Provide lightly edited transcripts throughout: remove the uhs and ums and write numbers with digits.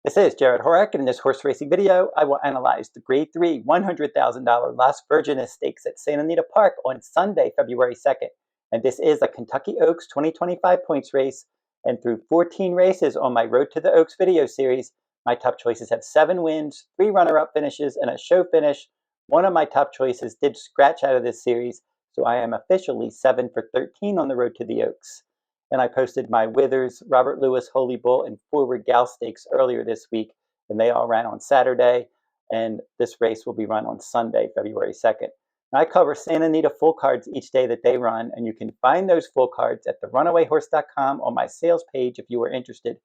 This is Jarrod Horak, and in this horse racing video, I will analyze the Grade 3 $100,000 Las Virgenes Stakes at Santa Anita Park on Sunday, February 2nd. And this is a Kentucky Oaks 2025 points race. And through 14 races on my Road to the Oaks video series, my top choices have 7 wins, 3 runner-up finishes, and a show finish. One of my top choices did scratch out of this series, so I am officially 7 for 13 on the Road to the Oaks. And I posted my Withers, Robert Lewis, Holy Bull, and Forward Gal Stakes earlier this week, and they all ran on Saturday, and this race will be run on Sunday, February 2nd. Now, I cover Santa Anita full cards each day that they run, and you can find those full cards at therunawayhorse.com on my sales page if you are interested.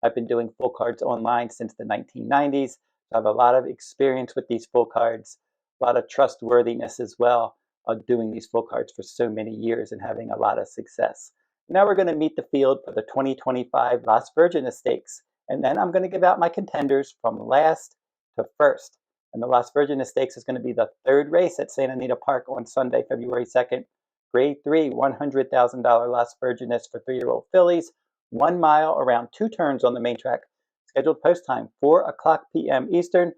I've been doing full cards online since the 1990s. I have a lot of experience with these full cards, a lot of trustworthiness as well of doing these full cards for so many years and having a lot of success. Now we're going to meet the field for the 2025 Las Virgenes Stakes, and then I'm going to give out my contenders from last to first. And the Las Virgenes Stakes is going to be the third race at Santa Anita Park on Sunday, February 2nd. Grade 3, $100,000 Las Virgenes for 3-year-old fillies, 1 mile around 2 turns on the main track. Scheduled post time, 4 o'clock p.m. Eastern.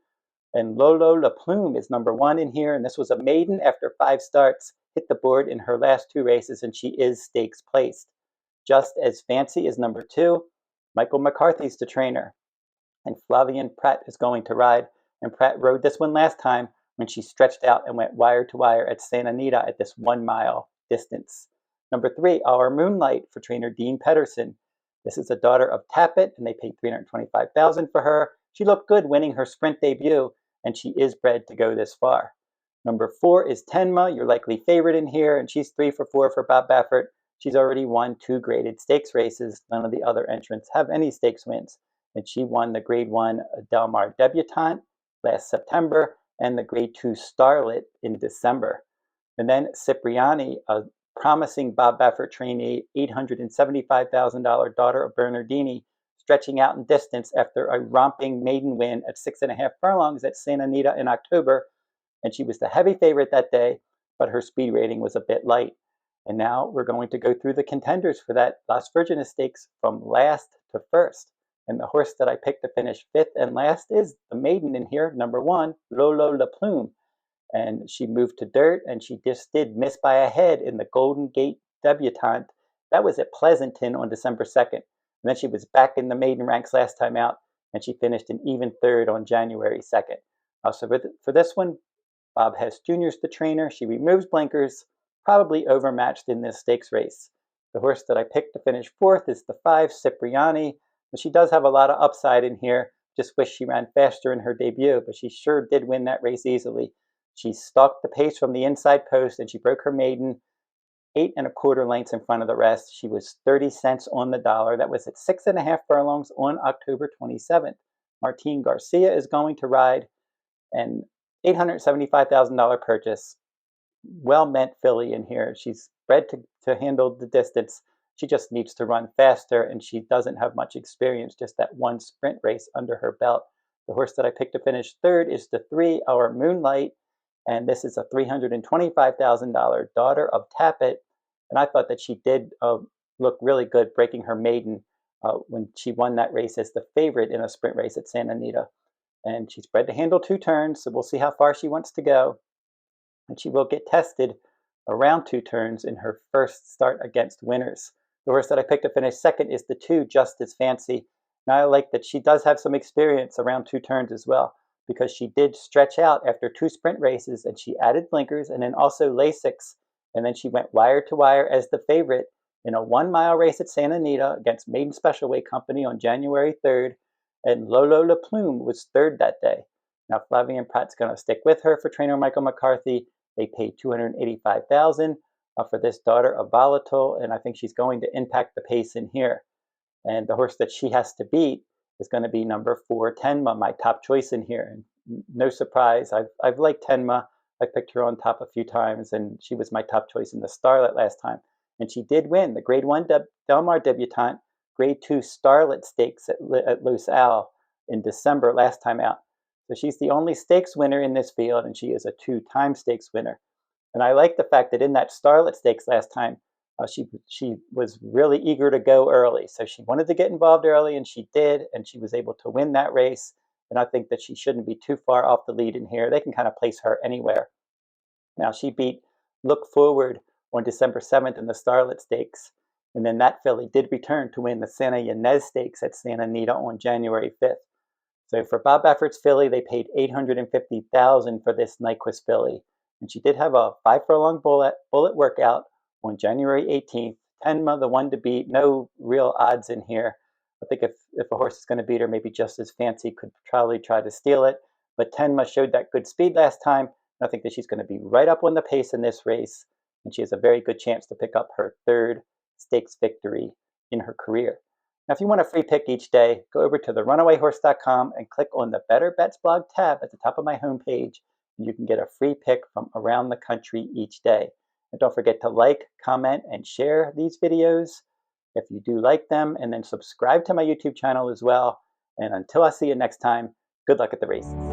And Lolo Plume is number 1 in here, and this was a maiden after 5 starts, hit the board in her last 2 races, and she is stakes placed. Just As Fancy is number 2. Michael McCarthy's the trainer. And Flavien Prat is going to ride. And Prat rode this one last time when she stretched out and went wire to wire at Santa Anita at this 1 mile distance. Number 3, Our Moonlight for trainer Dean Pedersen. This is a daughter of Tappet, and they paid $325,000 for her. She looked good winning her sprint debut, and she is bred to go this far. Number 4 is Tenma, your likely favorite in here, and she's 3 for 4 for Bob Baffert. She's already won 2 graded stakes races. None of the other entrants have any stakes wins. And she won the Grade 1 Del Mar Debutante last September and the Grade 2 Starlet in December. And then Cipriani, a promising Bob Baffert trainee, $875,000 daughter of Bernardini, stretching out in distance after a romping maiden win at 6.5 furlongs at Santa Anita in October. And she was the heavy favorite that day, but her speed rating was a bit light. And now we're going to go through the contenders for that Las Virgenes Stakes from last to first. And the horse that I picked to finish 5th and last is the maiden in here, number 1, Lolo Plume. And she moved to dirt, and she just did miss by a head in the Golden Gate Debutante. That was at Pleasanton on December 2nd. And then she was back in the maiden ranks last time out, and she finished an even 3rd on January 2nd. So for this one, Bob Hess Jr. is the trainer. She removes blinkers, probably overmatched in this stakes race. The horse that I picked to finish 4th is the 5, Cipriani. But she does have a lot of upside in here. Just wish she ran faster in her debut, but she sure did win that race easily. She stalked the pace from the inside post, and she broke her maiden 8 1/4 lengths in front of the rest. She was 30 cents on the dollar. That was at 6.5 furlongs on October 27th. Martin Garcia is going to ride, an $875,000 purchase. Well-meant filly in here. She's bred to handle the distance. She just needs to run faster, and she doesn't have much experience, just that 1 sprint race under her belt. The horse that I picked to finish 3rd is the 3, Our Moonlight, and this is a $325,000 daughter of Tappet. And I thought that she did look really good breaking her maiden when she won that race as the favorite in a sprint race at Santa Anita. And she's bred to handle 2 turns, so we'll see how far she wants to go. And she will get tested around 2 turns in her first start against winners. The horse that I picked to finish 2nd is the 2, Just As Fancy. Now I like that she does have some experience around 2 turns as well, because she did stretch out after 2 sprint races, and she added blinkers and then also Lasix, and then she went wire to wire as the favorite in a 1 mile race at Santa Anita against Maiden Special Weight Company on January 3rd, and Lolo Plume was 3rd that day. Now Flavien Prat's going to stick with her for trainer Michael McCarthy. They paid $285,000 for this daughter of Volatile, and I think she's going to impact the pace in here. And the horse that she has to beat is going to be number 4, Tenma, my top choice in here. And no surprise, I've liked Tenma. I picked her on top a few times, and she was my top choice in the Starlet last time. And she did win the Grade 1 Del Mar Debutante, Grade 2 Starlet Stakes at Los Al in December last time out. So she's the only stakes winner in this field, and she is a 2-time stakes winner. And I like the fact that in that Starlet Stakes last time, She was really eager to go early, so she wanted to get involved early, and she did, and she was able to win that race. And I think that she shouldn't be too far off the lead in here. They can kind of place her anywhere. Now, she beat Look Forward on December 7th in the Starlet Stakes, and then that filly did return to win the Santa Ynez Stakes at Santa Anita on January 5th. So for Bob Baffert's filly, they paid $850,000 for this Nyquist filly, and she did have a 5-furlong bullet workout on January 18th. Tenma, the one to beat, no real odds in here. I think if a horse is going to beat her, maybe Just As Fancy could probably try to steal it, but Tenma showed that good speed last time. I think that she's going to be right up on the pace in this race, and she has a very good chance to pick up her 3rd stakes victory in her career. Now, if you want a free pick each day, go over to therunawayrhorse.com and click on the Better Bets blog tab at the top of my homepage, and you can get a free pick from around the country each day. And don't forget to like, comment, and share these videos if you do like them, and then subscribe to my YouTube channel as well. And until I see you next time, good luck at the races.